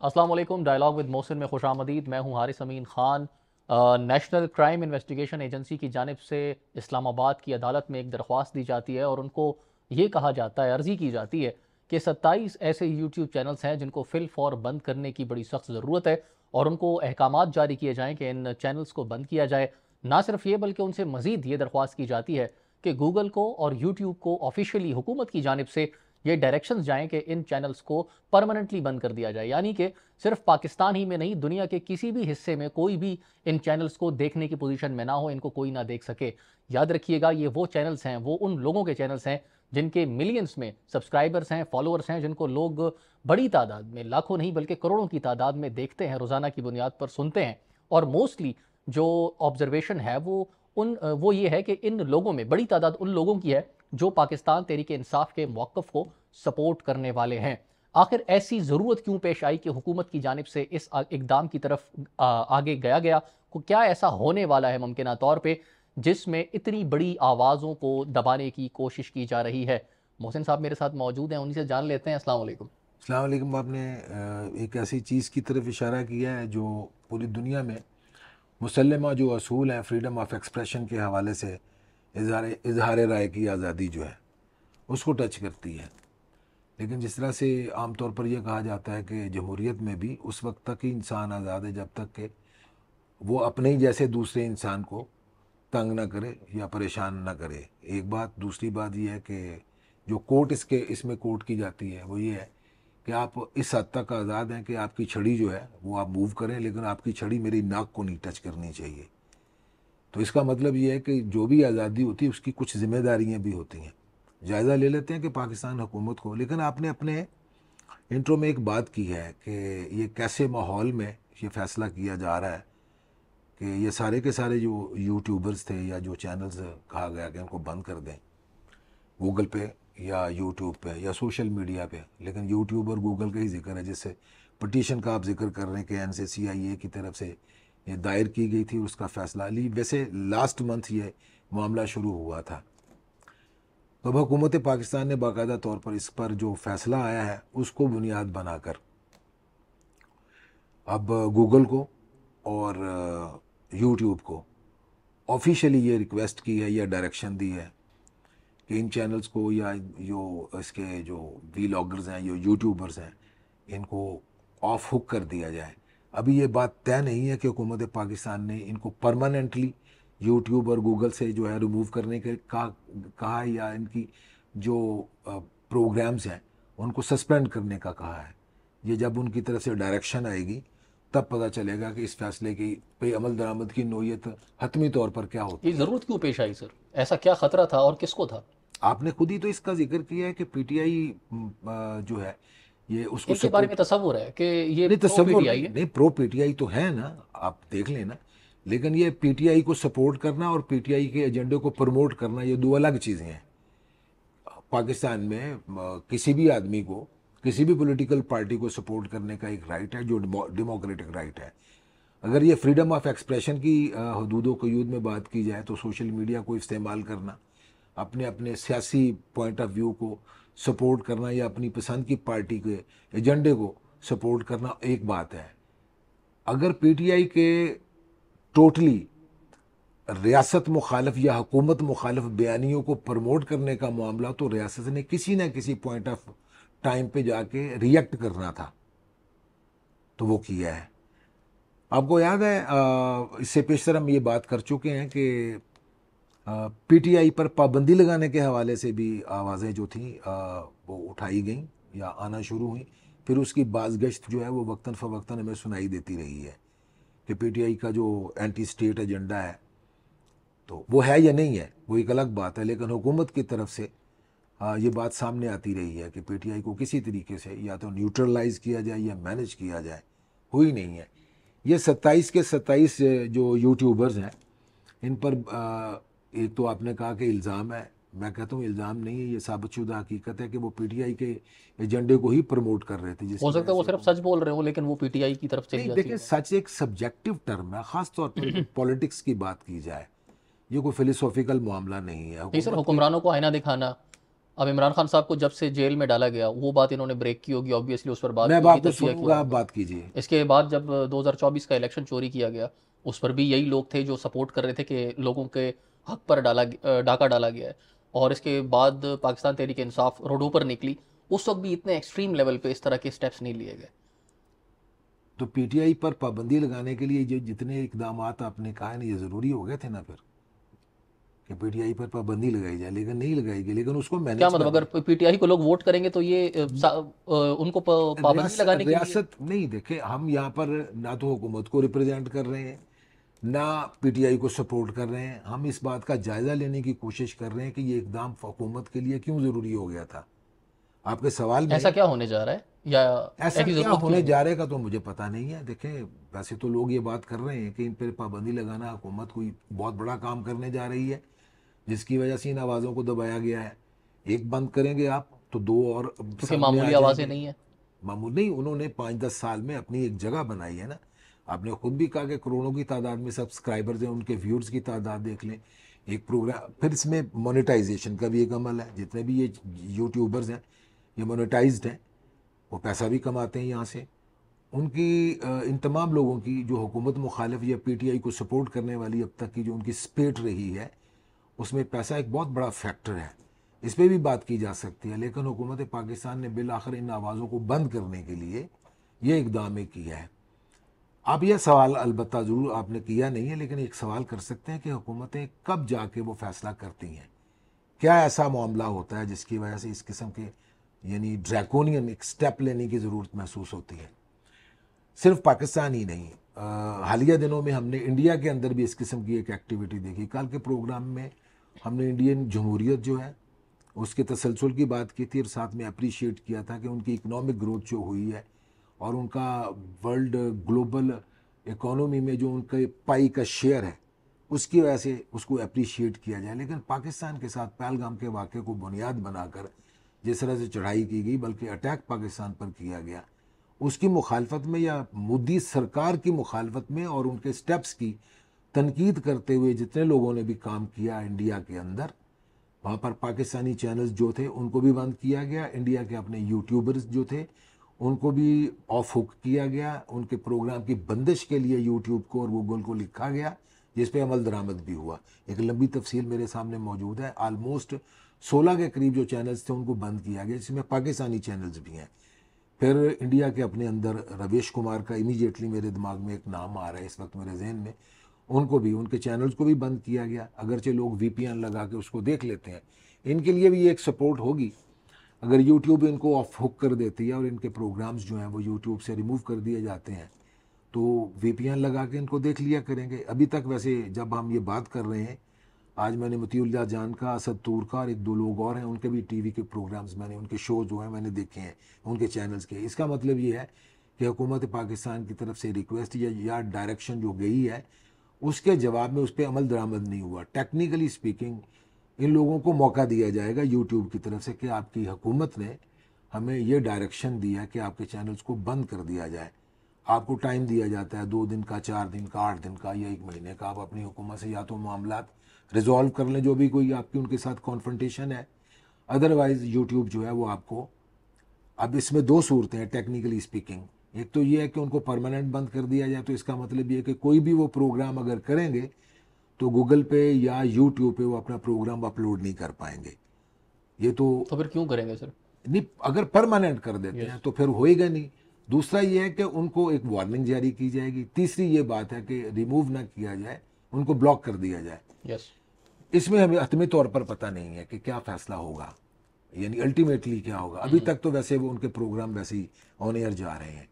अस्सलाम वालेकुम। Dialogue with Mohsin में खुशामदीद। मैं हूं Haris Amin Khan. National Crime Investigation Agency की जानिब से इस्लामाबाद की अदालत में एक दरख्वास्त दी जाती है और उनको ये कहा जाता है, अर्जी की जाती है कि 27 ऐसे यूट्यूब चैनल्स हैं जिनको फिल फॉर बंद करने की बड़ी सख्त ज़रूरत है और उनको अहकामात जारी किए जाएँ कि इन चैनल्स को बंद किया जाए। ना सिर्फ ये बल्कि उनसे मज़ीद ये दरख्वास्त की जाती है कि गूगल को और यूट्यूब को ऑफिशियली हुकूमत की जानिब से ये डायरेक्शंस जाएं कि इन चैनल्स को परमानेंटली बंद कर दिया जाए, यानी कि सिर्फ पाकिस्तान ही में नहीं, दुनिया के किसी भी हिस्से में कोई भी इन चैनल्स को देखने की पोजीशन में ना हो, इनको कोई ना देख सके। याद रखिएगा, ये वो चैनल्स हैं, वो उन लोगों के चैनल्स हैं जिनके मिलियंस में सब्सक्राइबर्स हैं, फॉलोअर्स हैं, जिनको लोग बड़ी तादाद में, लाखों नहीं बल्कि करोड़ों की तादाद में देखते हैं, रोज़ाना की बुनियाद पर सुनते हैं। और मोस्टली जो ऑब्जर्वेशन है वो ये है कि इन लोगों में बड़ी तादाद उन लोगों की है जो पाकिस्तान तहरीक इंसाफ के मौक़िफ़ को सपोर्ट करने वाले हैं। आखिर ऐसी ज़रूरत क्यों पेश आई कि हुकूमत की जानिब से इस इकदाम की तरफ आगे गया को क्या ऐसा होने वाला है मुमकिन तौर पर जिसमें इतनी बड़ी आवाज़ों को दबाने की कोशिश की जा रही है? मोहसिन साहब मेरे साथ मौजूद हैं, उन्हीं से जान लेते हैं। अस्सलाम वालेकुम। अस्सलाम वालेकुम। आपने एक ऐसी चीज़ की तरफ इशारा किया है जो पूरी दुनिया में मुसल्लमा जो असूल हैं फ्रीडम ऑफ एक्सप्रेशन के हवाले से इजहार राय की आज़ादी जो है उसको टच करती है। लेकिन जिस तरह से आम तौर पर यह कहा जाता है कि जमहूरियत में भी उस वक्त तक ही इंसान आज़ाद है जब तक कि वो अपने ही जैसे दूसरे इंसान को तंग ना करे या परेशान ना करे। एक बात। दूसरी बात यह है कि जो कोर्ट इसमें कोर्ट की जाती है वो ये है कि आप इस हद तक आज़ाद हैं कि आपकी छड़ी जो है वो आप मूव करें, लेकिन आपकी छड़ी मेरी नाक को नहीं टच करनी चाहिए। तो इसका मतलब ये है कि जो भी आज़ादी होती है उसकी कुछ ज़िम्मेदारियाँ भी होती हैं। जायज़ा ले लेते हैं कि पाकिस्तान हुकूमत को, लेकिन आपने अपने इंट्रो में एक बात की है कि ये कैसे माहौल में ये फ़ैसला किया जा रहा है कि ये सारे के सारे जो यूट्यूबर्स थे या जो चैनल्स कहा गया कि उनको बंद कर दें गूगल पे या यूट्यूब पे या सोशल मीडिया पे। लेकिन यूट्यूब और गूगल का ही जिक्र है, जिससे पटिशन का आप जिक्र कर रहे हैं कि NCCIA की तरफ से ये दायर की गई थी, उसका फ़ैसला ली। वैसे लास्ट मंथ ये मामला शुरू हुआ था। तो अब हुकूमत पाकिस्तान ने बाकायदा तौर पर इस पर जो फ़ैसला आया है उसको बुनियाद बनाकर अब गूगल को और यूट्यूब को ऑफिशियली ये रिक्वेस्ट की है या डायरेक्शन दी है कि इन चैनल्स को या जो इसके जो वीलॉगर्स हैं, जो यूट्यूबर्स हैं, इनको ऑफ हुक कर दिया जाए। अभी ये बात तय नहीं है कि हुकूमत पाकिस्तान ने इनको परमानेंटली यूट्यूब और गूगल से जो है रिमूव करने के कहा या इनकी जो प्रोग्राम्स हैं उनको सस्पेंड करने का कहा है। ये जब उनकी तरफ से डायरेक्शन आएगी तब पता चलेगा कि इस फैसले की पे अमल दरामद की नोयत हतमी तौर पर क्या होती ये है। ज़रूरत क्यों पेश आई सर? ऐसा क्या ख़तरा था और किसको था? आपने खुद ही तो इसका जिक्र किया है कि पीटीआई जो है ये उसको इनके बारे में सपोर्ट तस्वुर है कि ये नहीं, प्रो तस्वुर पीटीआई नहीं, है। नहीं प्रो पीटीआई तो है ना, आप देख लेना। लेकिन ये पीटीआई को सपोर्ट करना और पीटीआई के एजेंडे को प्रमोट करना ये दो अलग चीज़ें हैं। पाकिस्तान में किसी भी आदमी को किसी भी पॉलिटिकल पार्टी को सपोर्ट करने का एक राइट है जो डेमोक्रेटिक राइट है। अगर ये फ्रीडम ऑफ एक्सप्रेशन की हदूद क़यूद में बात की जाए तो सोशल मीडिया को इस्तेमाल करना, अपने अपने सियासी पॉइंट ऑफ व्यू को सपोर्ट करना या अपनी पसंद की पार्टी के एजेंडे को सपोर्ट करना एक बात है। अगर पीटीआई के टोटली रियासत मुखालफ या हुकूमत मुखालफ बयानियों को प्रमोट करने का मामला, तो रियासत ने किसी न किसी पॉइंट ऑफ टाइम पे जाके रिएक्ट करना था, तो वो किया है। आपको याद है इससे पेशतर हम ये बात कर चुके हैं कि पीटीआई पर पाबंदी लगाने के हवाले से भी आवाज़ें जो थी वो उठाई गई या आना शुरू हुई। फिर उसकी बाज़गश्त जो है वो वक्तन फ़वक्तन हमें सुनाई देती रही है कि पीटीआई का जो एंटी स्टेट एजेंडा है तो वो है या नहीं है, वो एक अलग बात है। लेकिन हुकूमत की तरफ से ये बात सामने आती रही है कि पीटीआई को किसी तरीके से या तो न्यूट्रलाइज़ किया जाए या मैनेज किया जाए, हुई नहीं है। ये 27 के 27 जो यूट्यूबर्स हैं इन पर एक तो आपने कहा कि इल्ज़ाम है, मैं कहता हूँ इल्ज़ाम नहीं है, ये साबितशुदा हकीकत है कि वो पीटीआई के एजेंडे को ही प्रमोट कर रहे थे। हो जिसकी सकता वजह है वो से सिर्फ सच बोल रहे हो लेकिन वो पीटीआई की तरफ चली नहीं, जाती देखिए है। सच एक सब्जेक्टिव टर्म है, ख़ास तौर पर पॉलिटिक्स की बात की जाए, ये कोई फिलोसॉफिकल मामला नहीं है। नहीं सर, हुकूमत की हुक्मरानों को आईना दिखाना अब इमरान खान साहब को जब से जेल में डाला गया वो बात इन्होंने ब्रेक की होगी, ऑब्वियसली उस पर बात मैं की होगी, बात तो तजिया किया सुनूंगा, आप होगा। बात कीजिए। इसके बाद जब 2024 का इलेक्शन चोरी किया गया, उस पर भी यही लोग थे जो सपोर्ट कर रहे थे कि लोगों के हक पर डाका डाला गया है। और इसके बाद पाकिस्तान तहरीक इंसाफ रोडों पर निकली, उस वक्त भी इतने एक्सट्रीम लेवल पे इस तरह के स्टेप्स नहीं लिए गए। तो पीटीआई पर पाबंदी लगाने के लिए जो जितने इकदाम आपने कहा ना, ये ज़रूरी हो गए थे ना फिर, कि पीटीआई पर पाबंदी लगाई जाए, लेकिन नहीं लगाई गई, लेकिन उसको क्या मैनेज मतलब, करना। अगर पीटीआई को लोग वोट करेंगे तो ये उनको पाबंदी लगाने के लिए? रियासत नहीं, देखे हम यहाँ पर ना तो हुकूमत को रिप्रेजेंट कर रहे हैं, ना पीटीआई को सपोर्ट कर रहे हैं। हम इस बात का जायज़ा लेने की कोशिश कर रहे हैं कि ये इकदाम हुकूमत के लिए क्यों ज़रूरी हो गया था। आपके सवाल ऐसा में क्या होने जा रहा है, या ऐसा ऐसी क्या ज़रूरत क्यों होने है? जा रहे का तो मुझे पता नहीं है। देखें, वैसे तो लोग ये बात कर रहे हैं कि इन पर पाबंदी लगाना हुकूमत कोई बहुत बड़ा काम करने जा रही है, जिसकी वजह से इन आवाज़ों को दबाया गया है। एक बंद करेंगे आप तो दो और क्योंकि सामने आ मामूली आवाज़ें जाएंगे। नहीं है। मामूल नहीं, उन्होंने 5-10 साल में अपनी एक जगह बनाई है ना। आपने खुद भी कहा कि करोड़ों की तादाद में सब्सक्राइबर्स हैं, उनके व्यूअर्स की तादाद देख लें। एक प्रोग्राम, फिर इसमें मोनेटाइजेशन का भी एक अमल है। जितने भी ये यूट्यूबर्स हैं, ये मोनेटाइज्ड हैं, वो पैसा भी कमाते हैं यहाँ से। उनकी इन तमाम लोगों की जो हुकूमत मुखालिफ या पीटीआई को सपोर्ट करने वाली अब तक की जो उनकी स्पेट रही है, उसमें पैसा एक बहुत बड़ा फैक्टर है। इस पर भी बात की जा सकती है, लेकिन हुकूमत पाकिस्तान ने बिल आखिर इन आवाज़ों को बंद करने के लिए ये इकदाम किया है। आप यह सवाल अलबत्ता ज़रूर आपने किया नहीं है, लेकिन एक सवाल कर सकते हैं कि हुकूमतें कब जाके वो फैसला करती हैं। क्या ऐसा मामला होता है जिसकी वजह से इस किस्म के यानी ड्रैकोनियन एक स्टेप लेने की ज़रूरत महसूस होती है। सिर्फ पाकिस्तान ही नहीं, हालिया दिनों में हमने इंडिया के अंदर भी इस किस्म की एक एक्टिविटी देखी। कल के प्रोग्राम में हमने इंडियन जमहूरियत जो है उसके तसलसल की बात की थी, और साथ में अप्रिशिएट किया था कि उनकी इकनॉमिक ग्रोथ जो हुई है और उनका वर्ल्ड ग्लोबल इकोनॉमी में जो उनके पाई का शेयर है, उसकी वजह से उसको अप्रिशिएट किया जाए। लेकिन पाकिस्तान के साथ पहलगाम के वाक़े को बुनियाद बनाकर जिस तरह से चढ़ाई की गई, बल्कि अटैक पाकिस्तान पर किया गया, उसकी मुखालफत में या मोदी सरकार की मुखालफत में और उनके स्टेप्स की तनकीद करते हुए जितने लोगों ने भी काम किया इंडिया के अंदर, वहाँ पर पाकिस्तानी चैनल्स जो थे उनको भी बंद किया गया। इंडिया के अपने यूट्यूबर्स जो थे उनको भी ऑफ हुक किया गया। उनके प्रोग्राम की बंदिश के लिए यूट्यूब को और गूगल को लिखा गया, जिस पे अमल दरामद भी हुआ। एक लंबी तफसील मेरे सामने मौजूद है। आलमोस्ट 16 के करीब जो चैनल्स थे उनको बंद किया गया, जिसमें पाकिस्तानी चैनल्स भी हैं। फिर इंडिया के अपने अंदर रवेश कुमार का इमीडिएटली मेरे दिमाग में एक नाम आ रहा है इस वक्त मेरे जहन में, उनको भी, उनके चैनल्स को भी बंद किया गया। अगरचे लोग वीपीएन लगा के उसको देख लेते हैं, इनके लिए भी ये एक सपोर्ट होगी। अगर यूट्यूब इनको ऑफ हुक कर देती है और इनके प्रोग्राम्स जो हैं वो यूट्यूब से रिमूव कर दिए जाते हैं, तो वीपीएन लगा के इनको देख लिया करेंगे। अभी तक वैसे जब हम ये बात कर रहे हैं, आज मैंने मतीउल्लाह जान का, असद तूर का और एक दो लोग और हैं, उनके भी टीवी के प्रोग्राम्स मैंने, उनके शो जो हैं मैंने देखे हैं उनके चैनल्स के। इसका मतलब ये है कि हुकूमत पाकिस्तान की तरफ से रिक्वेस्ट या डायरेक्शन जो गई है, उसके जवाब में उस पर अमल दरामद नहीं हुआ। टेक्निकली स्पीकिंग इन लोगों को मौका दिया जाएगा यूट्यूब की तरफ से कि आपकी हुकूमत ने हमें ये डायरेक्शन दिया है कि आपके चैनल्स को बंद कर दिया जाए। आपको टाइम दिया जाता है 2 दिन का, 4 दिन का, 8 दिन का या 1 महीने का। आप अपनी हुकूमत से या तो मामलात रिजॉल्व कर लें, जो भी कोई आपकी उनके साथ कॉन्फ्रंटेशन है, अदरवाइज यूट्यूब जो है वो आपको, अब इसमें दो सूरतें हैं टेक्निकली स्पीकिंग। एक तो ये है कि उनको परमानेंट बंद कर दिया जाए, तो इसका मतलब ये है कि कोई भी वो प्रोग्राम अगर करेंगे तो गूगल पे या यूट्यूब पे वो अपना प्रोग्राम अपलोड नहीं कर पाएंगे। ये तो फिर क्यों करेंगे सर? नहीं, अगर परमानेंट कर देते हैं तो फिर होएगा नहीं। दूसरा ये है कि उनको एक वार्निंग जारी की जाएगी। तीसरी ये बात है कि रिमूव ना किया जाए, उनको ब्लॉक कर दिया जाए। यस। इसमें हमें हतमी तौर पर पता नहीं है कि क्या फैसला होगा, यानी अल्टीमेटली क्या होगा। अभी तक तो वैसे वो उनके प्रोग्राम वैसे ही ऑन एयर जा रहे हैं,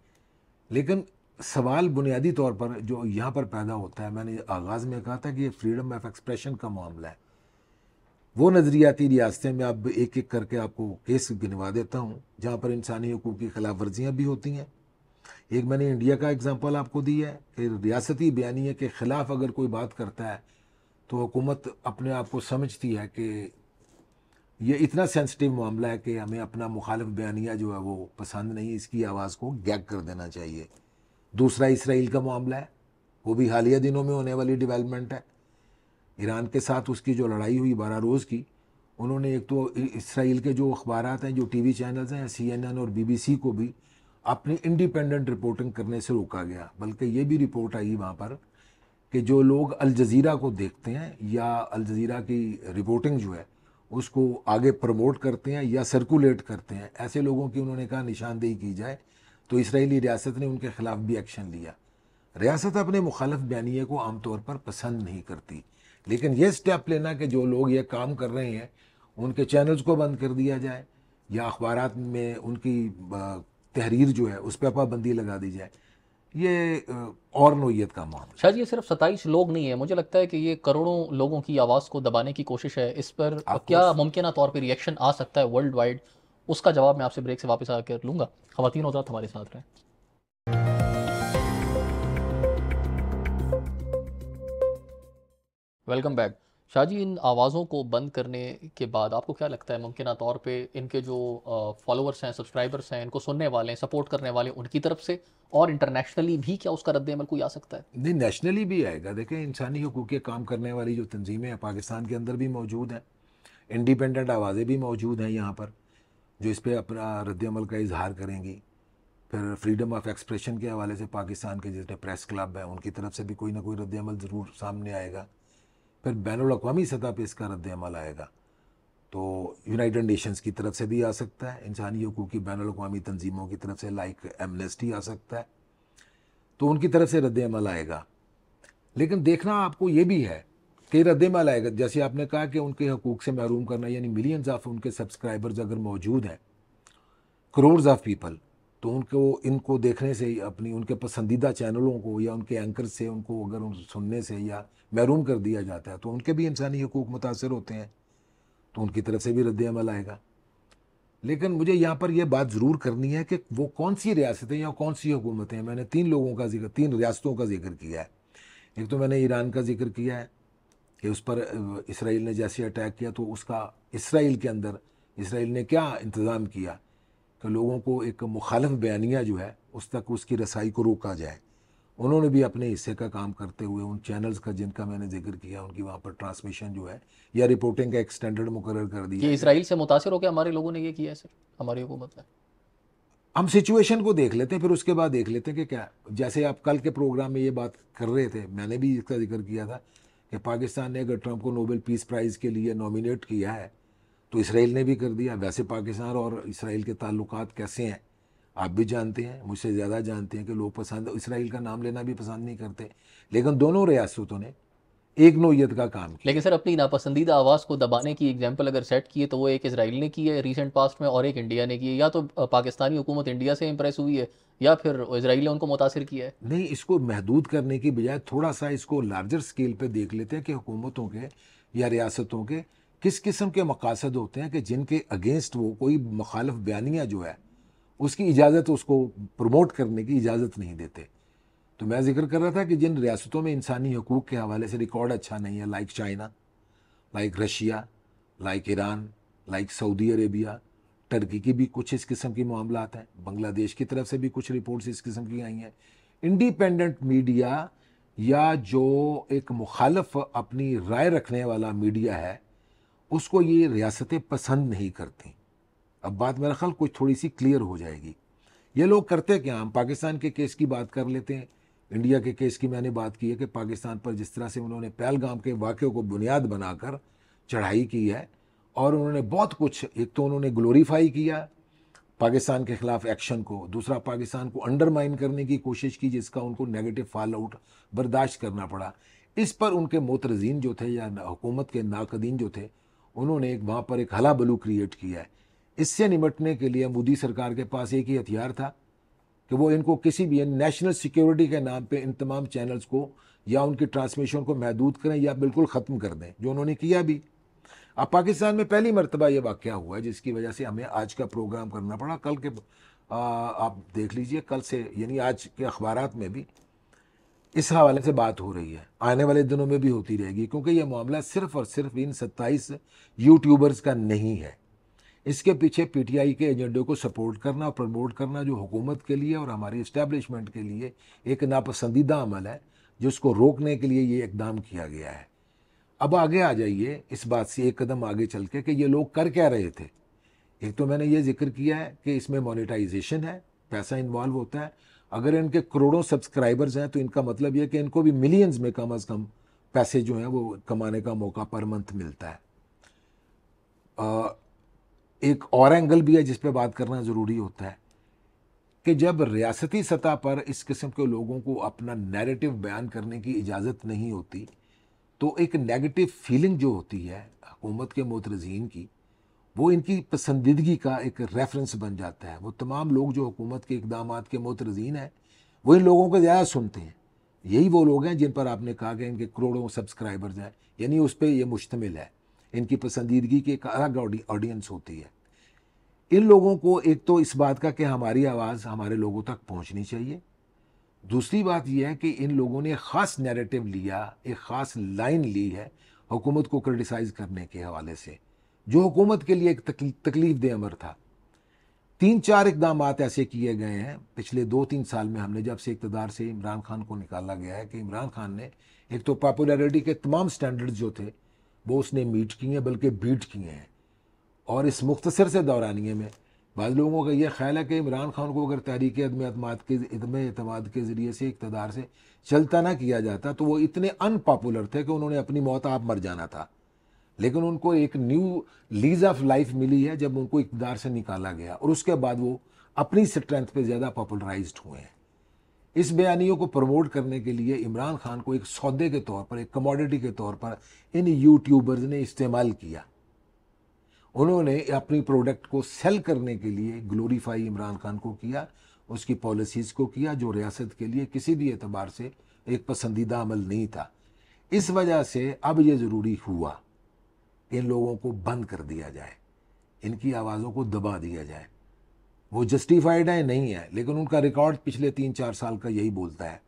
लेकिन सवाल बुनियादी तौर पर जो यहाँ पर पैदा होता है, मैंने आगाज़ में कहा था कि ये फ्रीडम ऑफ एक्सप्रेशन का मामला है। वो नज़रियाती रियासतें में अब एक एक करके आपको केस गिनवा देता हूँ जहाँ पर इंसानी हकूक़ की खिलाफ वर्जियाँ भी होती हैं। एक मैंने इंडिया का एग्जांपल आपको दिया है कि रियासती बयानिए के ख़िलाफ़ अगर कोई बात करता है तो हुकूमत अपने आप को समझती है कि ये इतना सेंसिटिव मामला है कि हमें अपना मुखालिफ बयानिया जो है वो पसंद नहीं, इसकी आवाज़ को गैग कर देना चाहिए। दूसरा इसराइल का मामला है, वो भी हालिया दिनों में होने वाली डेवलपमेंट है। ईरान के साथ उसकी जो लड़ाई हुई 12 रोज़ की, उन्होंने एक तो इसराइल के जो अखबारात हैं, जो टीवी चैनल्स हैं, CNN और BBC को भी अपनी इंडिपेंडेंट रिपोर्टिंग करने से रोका गया। बल्कि ये भी रिपोर्ट आई वहाँ पर कि जो लोग अल जज़ीरा को देखते हैं या अल जज़ीरा की रिपोर्टिंग जो है उसको आगे प्रमोट करते हैं या सर्कुलेट करते हैं, ऐसे लोगों की उन्होंने कहा निशानदेही की जाए। तो इसराइली रियासत ने उनके खिलाफ भी एक्शन लिया। रियासत अपने मुखालिफ बयानिए को आमतौर पर पसंद नहीं करती, लेकिन ये स्टेप लेना कि जो लोग ये काम कर रहे हैं उनके चैनल्स को बंद कर दिया जाए या अखबारात में उनकी तहरीर जो है उस पर पाबंदी लगा दी जाए, ये और नोयत का मामला। शायद ये सिर्फ 27 लोग नहीं है, मुझे लगता है कि ये करोड़ों लोगों की आवाज़ को दबाने की कोशिश है। इस पर क्या मुमकिन तौर पर रिएक्शन आ सकता है वर्ल्ड वाइड, उसका जवाब मैं आपसे ब्रेक से वापस आकर लूँगा। ख़वातीन हज़रात हमारे साथ रहें। Welcome back. शाहजी, इन आवाज़ों को बंद करने के बाद आपको क्या लगता है मुमकिन तौर पे इनके जो फॉलोअर्स हैं, सब्सक्राइबर्स हैं, इनको सुनने वाले हैं, सपोर्ट करने वाले, उनकी तरफ से और इंटरनेशनली भी क्या उसका रद्द-ए-अमल कोई आ सकता है? नहीं, नेशनली भी आएगा। देखें, इंसानी हकूक़ के काम करने वाली जो तंजीमें हैं पाकिस्तान के अंदर भी मौजूद हैं, इंडिपेंडेंट आवाज़ें भी मौजूद हैं यहाँ पर, जो इस पर अपना रद्द-ए-अमल का इजहार करेंगी। फिर फ्रीडम ऑफ एक्सप्रेशन के हवाले से पाकिस्तान के जितने प्रेस क्लब हैं उनकी तरफ से भी कोई ना कोई रद्द-ए-अमल ज़रूर सामने आएगा। फिर बैनुल-अक़वामी सतह पे इसका रद्द-ए-अमल आएगा, तो यूनाइटेड नेशंस की तरफ से भी आ सकता है, इंसानी हकूक़ की बैनुल-अक़वामी तंजीमों की तरफ से लाइक एमनेस्टी आ सकता है, तो उनकी तरफ से रद्द-ए-अमल आएगा। लेकिन देखना आपको ये भी है कि रद्द-ए-अमल आएगा, जैसे आपने कहा कि उनके हकूक़ से महरूम करना, यानी मिलियंस ऑफ उनके सब्सक्राइबर्स अगर मौजूद हैं, करोड्स ऑफ पीपल, तो उनको इनको देखने से ही अपनी उनके पसंदीदा चैनलों को या उनके एंकर से उनको अगर उन सुनने से या महरूम कर दिया जाता है तो उनके भी इंसानी हकूक़ मुतासर होते हैं, तो उनकी तरफ से भी रद्द-ए-अमल आएगा। लेकिन मुझे यहाँ पर यह बात ज़रूर करनी है कि वो कौन सी रियासतें या कौन सी हुकूमतें हैं। मैंने 3 लोगों का जिक्र, 3 रियासतों का जिक्र किया है। एक तो मैंने ईरान का जिक्र किया है कि उस पर इसराइल ने जैसे अटैक किया तो उसका इसराइल के अंदर इसराइल ने क्या इंतज़ाम किया कि लोगों को एक मुखालिफ बयानिया जो है उस तक उसकी रसाई को रोका जाए। उन्होंने भी अपने हिस्से का काम करते हुए उन चैनल्स का जिनका मैंने जिक्र किया उनकी वहाँ पर ट्रांसमिशन जो है या रिपोर्टिंग का एक स्टैंडर्ड मुकर्रर कर दिया। ये इसराइल से मुतासिर होकर हमारे लोगों ने ये किया है सर, हमारी हुकूमत ने? हम सिचुएशन को देख लेते हैं, फिर उसके बाद देख लेते हैं कि क्या, जैसे आप कल के प्रोग्राम में ये बात कर रहे थे, मैंने भी इसका जिक्र किया था कि पाकिस्तान ने अगर ट्रंप को नोबेल पीस प्राइज़ के लिए नॉमिनेट किया है तो इसराइल ने भी कर दिया। वैसे पाकिस्तान और इसराइल के ताल्लुकात कैसे हैं आप भी जानते हैं, मुझसे ज़्यादा जानते हैं कि लोग पसंद इसराइल का नाम लेना भी पसंद नहीं करते, लेकिन दोनों रियासतों ने एक नोयत का काम किया। लेकिन सर, अपनी नापसंदीदा आवाज़ को दबाने की एग्जाम्पल अगर सेट की है तो वो एक इसराइल ने की है रिसेंट पास्ट में और एक इंडिया ने की है। या तो पाकिस्तानी हुकूमत इंडिया से इंप्रेस हुई है या फिर इसराइल ने उनको मुतासिर किया है। नहीं, इसको महदूद करने की बजाय थोड़ा सा इसको लार्जर स्केल पे देख लेते हैं कि हुकूमतों के या रियासतों के किस किस्म के मकासद होते हैं कि जिनके अगेंस्ट वो कोई मुखालिफ बयानिया जो है उसकी इजाज़त, उसको प्रमोट करने की इजाज़त नहीं देते। तो मैं जिक्र कर रहा था कि जिन रियासतों में इंसानी हकूक़ के हवाले से रिकॉर्ड अच्छा नहीं है, like China, like Russia, like Iran, like Saudi Arabia, Turkey की भी कुछ इस किस्म की मामलात हैं, बांग्लादेश की तरफ से भी कुछ रिपोर्ट्स इस किस्म की आई हैं। इंडिपेंडेंट मीडिया या जो एक मुखालिफ अपनी राय रखने वाला मीडिया है उसको ये रियासतें पसंद नहीं करती। अब बात मेरा ख्याल कुछ थोड़ी सी क्लियर हो जाएगी। ये लोग करते क्या, हम पाकिस्तान के केस की बात कर लेते हैं, इंडिया के केस की मैंने बात की है कि पाकिस्तान पर जिस तरह से उन्होंने पहलगाम के वाक़े को बुनियाद बनाकर चढ़ाई की है और उन्होंने बहुत कुछ, एक तो उन्होंने ग्लोरीफाई किया पाकिस्तान के ख़िलाफ़ एक्शन को, दूसरा पाकिस्तान को अंडरमाइन करने की कोशिश की जिसका उनको नेगेटिव फॉल आउट बर्दाश्त करना पड़ा। इस पर उनके मोतरजीन जो थे या हुकूमत के नाकदीन जो थे उन्होंने एक वहाँ पर एक हला बलू क्रिएट किया है। इससे निपटने के लिए मोदी सरकार के पास एक ही हथियार था कि वो इनको किसी भी नेशनल सिक्योरिटी के नाम पे इन तमाम चैनल्स को या उनकी ट्रांसमिशन को महदूद करें या बिल्कुल ख़त्म कर दें, जो उन्होंने किया भी। अब पाकिस्तान में पहली मरतबा ये वाक़या हुआ है जिसकी वजह से हमें आज का प्रोग्राम करना पड़ा। कल के आप देख लीजिए, कल से यानी आज के अखबारात में भी इस हवाले से बात हो रही है, आने वाले दिनों में भी होती रहेगी, क्योंकि यह मामला सिर्फ़ और सिर्फ इन 27 यूट्यूबर्स का नहीं है। इसके पीछे PTI के एजेंडे को सपोर्ट करना और प्रमोट करना जो हुकूमत के लिए और हमारी इस्टेब्लिशमेंट के लिए एक नापसंदीदा अमल है, जिसको रोकने के लिए ये इकदाम किया गया है। अब आगे आ जाइए इस बात से एक कदम आगे चल के कि ये लोग कर क्या रहे थे। एक तो मैंने ये जिक्र किया है कि इसमें मोनेटाइजेशन है, पैसा इन्वॉल्व होता है। अगर इनके करोड़ों सब्सक्राइबर्स हैं तो इनका मतलब यह कि इनको भी मिलियंस में कम अज़ कम पैसे जो हैं वो कमाने का मौका पर मंथ मिलता है। एक और एंगल भी है जिस पे बात करना ज़रूरी होता है कि जब रियासती सतह पर इस किस्म के लोगों को अपना नैरेटिव बयान करने की इजाज़त नहीं होती तो एक नेगेटिव फीलिंग जो होती है हुकूमत के मोतरजीन की, वो इनकी पसंदीदगी का एक रेफरेंस बन जाता है। वो तमाम लोग जो हुकूमत के इकदामात के मोतरजीन हैं वो इन लोगों को ज़्यादा सुनते हैं। यही वो लोग हैं जिन पर आपने कहा कि इनके करोड़ों सब्सक्राइबर्स हैं, यानी उस पर यह मुश्तमिल है। इनकी पसंदीदगी की एक अलग ऑडियंस होती है। इन लोगों को एक तो इस बात का कि हमारी आवाज़ हमारे लोगों तक पहुंचनी चाहिए। दूसरी बात यह है कि इन लोगों ने ख़ास नैरेटिव लिया, एक ख़ास लाइन ली है हुकूमत को क्रिटिसाइज़ करने के हवाले से, जो हुकूमत के लिए एक तकलीफ दे अमर था। 3-4 इकदाम ऐसे किए गए हैं पिछले 2-3 साल में, हमने जब से इक़्तिदार से इमरान खान को निकाला गया है, कि इमरान खान ने एक तो पॉपुलैरिटी के तमाम स्टैंडर्ड्स जो थे वो उसने मीट किए हैं, बल्कि बीट किए हैं। और इस मुख्तसर से दौरानिए में बाद लोगों का यह ख्याल है कि इमरान खान को अगर तहरीक इदम एतमाद के ज़रिए से इक़्तिदार से चलता ना किया जाता तो वो इतने अनपॉपुलर थे कि उन्होंने अपनी मौत आप मर जाना था। लेकिन उनको एक न्यू लीज ऑफ लाइफ मिली है जब उनको इक़्तिदार से निकाला गया, और उसके बाद वो अपनी स्ट्रेंथ पे ज़्यादा पॉपुलराइज्ड हुए हैं। इस बयानियों को प्रमोट करने के लिए इमरान खान को एक सौदे के तौर पर, एक कमोडिटी के तौर पर इन यूट्यूबर्स ने इस्तेमाल किया। उन्होंने अपनी प्रोडक्ट को सेल करने के लिए ग्लोरीफाई इमरान खान को किया, उसकी पॉलिसीज़ को किया, जो रियासत के लिए किसी भी एतबार से एक पसंदीदा अमल नहीं था। इस वजह से अब ये ज़रूरी हुआ इन लोगों को बंद कर दिया जाए, इनकी आवाज़ों को दबा दिया जाए। वो जस्टिफाइड है नहीं है, लेकिन उनका रिकॉर्ड पिछले 3-4 साल का यही बोलता है।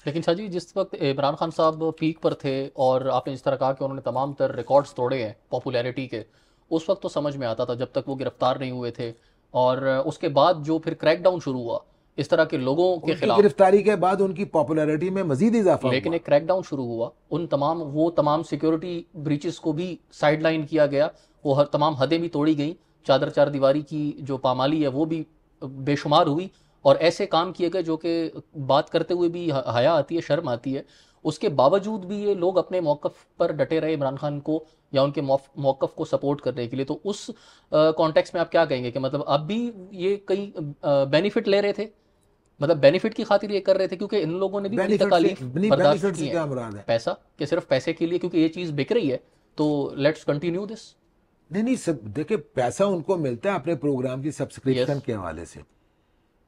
लेकिन शाह जी, जिस वक्त इमरान खान साहब पीक पर थे और आपने जिस तरह कहा कि उन्होंने तमाम तर रिकॉर्ड्स तोड़े हैं पॉपुलैरिटी के, उस वक्त तो समझ में आता था जब तक वो गिरफ्तार नहीं हुए थे। और उसके बाद जो फिर क्रैकडाउन शुरू हुआ इस तरह के लोगों के उनकी खिलाफ, गिरफ्तारी के बाद उनकी पॉपुलैरिटी में मजीद इजाफा लेकिन हुआ। एक क्रैकडाउन शुरू हुआ, वो तमाम सिक्योरिटी ब्रीचेस को भी साइडलाइन किया गया, वो हर तमाम हदें भी तोड़ी गई, चादर चार दीवारी की जो पामाली है वो भी बेशुमार हुई, और ऐसे काम किए गए जो कि बात करते हुए भी हया आती है, शर्म आती है। उसके बावजूद भी ये लोग अपने मौक़िफ़ पर डटे रहे इमरान खान को या उनके मौक़िफ़ को सपोर्ट करने के लिए। तो उस कॉन्टेक्स्ट में आप क्या कहेंगे कि मतलब अब भी ये कई बेनिफिट ले रहे थे, मतलब बेनिफिट की खातिर ये कर रहे थे, क्योंकि इन लोगों ने भी बड़ी तकालीफ बर्दाश्त बेनिफिट की से है। क्या मुराद है? पैसा कि सिर्फ पैसे के लिए, क्योंकि ये चीज़ बिक रही है तो लेट्स कंटिन्यू दिस। नहीं नहीं, सब देखिए, पैसा उनको मिलता है अपने प्रोग्राम की सब्सक्रिप्शन यस, के हवाले से।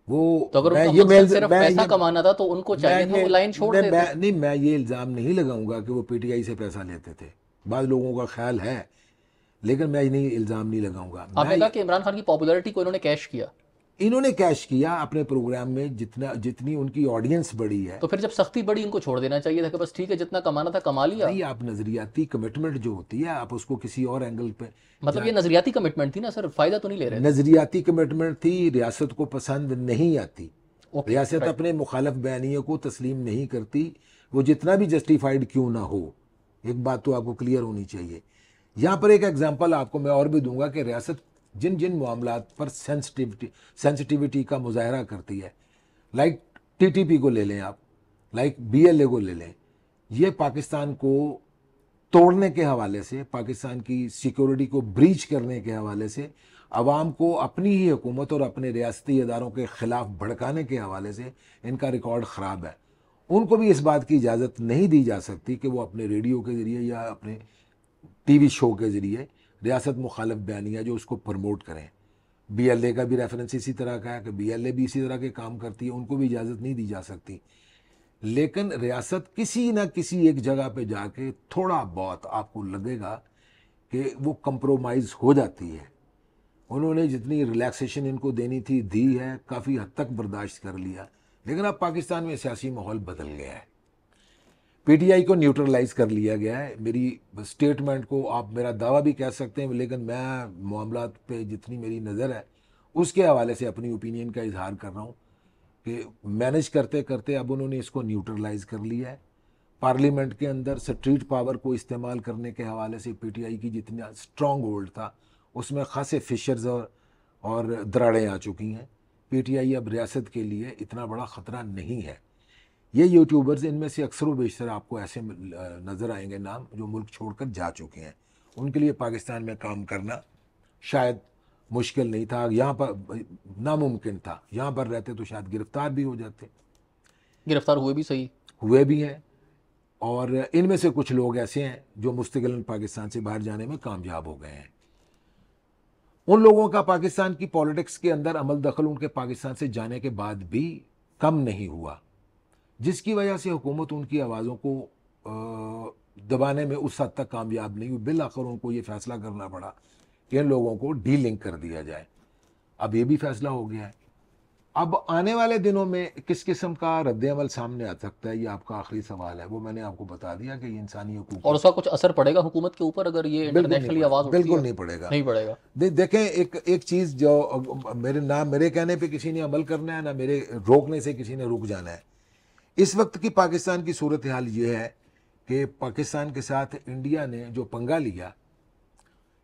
वो तो अगर मैं उनका ये मकसद सिर्फ पैसा ये कमाना था तो उनको चाहिए था वो लाइन छोड़ मैं देते। नहीं, मैं ये इल्ज़ाम नहीं लगाऊंगा कि वो पीटीआई से पैसा लेते थे। बाद लोगों का ख्याल है, लेकिन मैं नहीं इल्ज़ाम नहीं लगाऊंगा। आपने मैं कहा कि इमरान खान की पॉपुलैरिटी को इन्होंने कैश किया, इन्होंने कैश किया अपने प्रोग्राम में, जितनी उनकी ऑडियंस बड़ी है। तो फिर जब सख्ती बढ़ी इनको छोड़ देना चाहिए था कि बस ठीक है जितना कमाना था कमा लिया। नहीं, आप नजरियाती कमिटमेंट जो होती है आप उसको किसी और एंगल पे मतलब ये नजरियाती कमिटमेंट थी ना सर, फायदा तो नहीं ले रहे थे। नजरियाती कमिटमेंट थी, रियासत को पसंद नहीं आती। ओके, रियासत राइट। अपने मुखालफ बयानियों को तस्लीम नहीं करती, वो जितना भी जस्टिफाइड क्यों ना हो। एक बात तो आपको क्लियर होनी चाहिए। यहाँ पर एक एग्जांपल आपको मैं और भी दूंगा कि रियासत जिन जिन मामलात पर सेंसिटिविटी का मुजाहरा करती है, लाइक टीटीपी को ले लें आप, लाइक बीएलए को ले लें, ये पाकिस्तान को तोड़ने के हवाले से, पाकिस्तान की सिक्योरिटी को ब्रीच करने के हवाले से, अवाम को अपनी ही हुकूमत और अपने रियासती इदारों के ख़िलाफ़ भड़काने के हवाले से इनका रिकॉर्ड ख़राब है। उनको भी इस बात की इजाज़त नहीं दी जा सकती कि वो अपने रेडियो के ज़रिए या अपने टीवी शो के ज़रिए रियासत मुखालिफ बयानिया जो उसको प्रमोट करें। बीएलए का भी रेफरेंस इसी तरह का है कि बीएलए भी इसी तरह के काम करती है, उनको भी इजाज़त नहीं दी जा सकती। लेकिन रियासत किसी न किसी एक जगह पे जाके थोड़ा बहुत आपको लगेगा कि वो कंप्रोमाइज़ हो जाती है। उन्होंने जितनी रिलैक्सेशन इनको देनी थी दी है, काफ़ी हद तक बर्दाश्त कर लिया, लेकिन अब पाकिस्तान में सियासी माहौल बदल गया है। पीटीआई को न्यूट्रलाइज कर लिया गया है। मेरी स्टेटमेंट को आप मेरा दावा भी कह सकते हैं, लेकिन मैं मामलात पे जितनी मेरी नज़र है उसके हवाले से अपनी ओपिनियन का इजहार कर रहा हूँ कि मैनेज करते करते अब उन्होंने इसको न्यूट्रलाइज कर लिया है। पार्लियामेंट के अंदर स्ट्रीट पावर को इस्तेमाल करने के हवाले से पीटीआई की जितना स्ट्रॉन्ग होल्ड था उसमें खासे फिशर्स और दरारें आ चुकी हैं। पीटीआई अब रियासत के लिए इतना बड़ा ख़तरा नहीं है। ये यूट्यूबर्स इनमें से अक्सर व बेशतर आपको ऐसे नज़र आएंगे नाम जो मुल्क छोड़कर जा चुके हैं। उनके लिए पाकिस्तान में काम करना शायद मुश्किल नहीं था, यहाँ पर नामुमकिन था। यहाँ पर रहते तो शायद गिरफ्तार भी हो जाते, गिरफ्तार हुए भी सही, हुए भी हैं। और इनमें से कुछ लोग ऐसे हैं जो मुस्तकिलन पाकिस्तान से बाहर जाने में कामयाब हो गए हैं। उन लोगों का पाकिस्तान की पॉलिटिक्स के अंदर अमल दखल उनके पाकिस्तान से जाने के बाद भी कम नहीं हुआ, जिसकी वजह से हुकूमत उनकी आवाज़ों को दबाने में उस हद तक कामयाब नहीं हुई। बिल आखिर उनको ये फैसला करना पड़ा कि इन लोगों को डी लिंक कर दिया जाए। अब ये भी फैसला हो गया है। अब आने वाले दिनों में किस किस्म का रद्द-ए-अमल सामने आ सकता है, ये आपका आखिरी सवाल है। वो मैंने आपको बता दिया कि ये इंसानी हकूक़ और उसका कुछ असर पड़ेगा हुकूमत के ऊपर अगर ये इंटरनेशनली आवाज़ उठती है? बिल्कुल नहीं पड़ेगा, नहीं पड़ेगा। देखें, एक चीज़ जो मेरे कहने पे किसी ने अमल करना है, ना मेरे रोकने से किसी ने रुक जाना है। इस वक्त की पाकिस्तान की सूरत हाल ये है कि पाकिस्तान के साथ इंडिया ने जो पंगा लिया,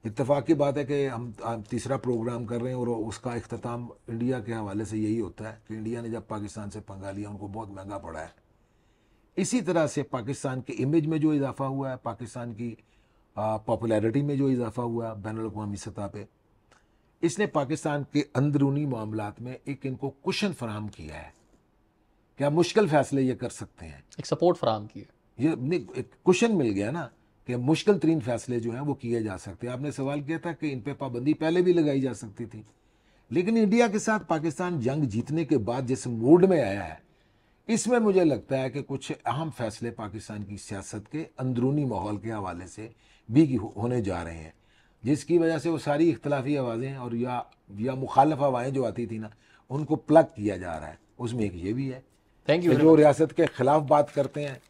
इत्तेफाक की बात है कि हम तीसरा प्रोग्राम कर रहे हैं और उसका इख्तिताम इंडिया के हवाले से यही होता है कि इंडिया ने जब पाकिस्तान से पंगा लिया उनको बहुत महंगा पड़ा है। इसी तरह से पाकिस्तान के इमेज में जो इजाफा हुआ है, पाकिस्तान की पॉपुलैरिटी में जो इजाफा हुआ है बैनुल-अक़वामी सतह पे, इसने पाकिस्तान के अंदरूनी मामलात में एक इनको कुशन फराहम किया है। क्या मुश्किल फैसले ये कर सकते हैं, एक सपोर्ट फराहम की है। ये एक कुशन मिल गया ना कि मुश्किल तरीन फैसले जो हैं वो किए जा सकते हैं। आपने सवाल किया था कि इन पे पाबंदी पहले भी लगाई जा सकती थी, लेकिन इंडिया के साथ पाकिस्तान जंग जीतने के बाद जिस मूड में आया है, इसमें मुझे लगता है कि कुछ अहम फैसले पाकिस्तान की सियासत के अंदरूनी माहौल के हवाले से भी होने जा रहे हैं, जिसकी वजह से वो सारी इख्तलाफी आवाज़ें और या मुखालफ हवाएँ जो आती थी ना, उनको प्लग किया जा रहा है। उसमें एक ये भी है थैंक यू। जो रियासत के खिलाफ बात करते हैं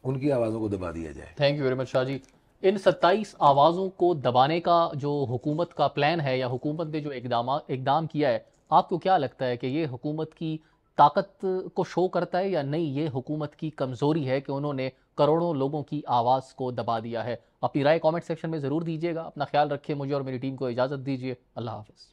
उनकी आवाज़ों को दबा दिया जाए। Thank you very much Shah ji. इन 27 आवाज़ों को दबाने का जो हुकूमत का प्लान है या हुकूमत ने जो इकदाम किया है, आपको क्या लगता है कि ये हुकूमत की ताकत को शो करता है या नहीं, ये हुकूमत की कमज़ोरी है कि उन्होंने करोड़ों लोगों की आवाज़ को दबा दिया है? अपनी राय कमेंट सेक्शन में ज़रूर दीजिएगा। अपना ख्याल रखिए, मुझे और मेरी टीम को इजाज़त दीजिए। अल्लाह हाफ़िज़।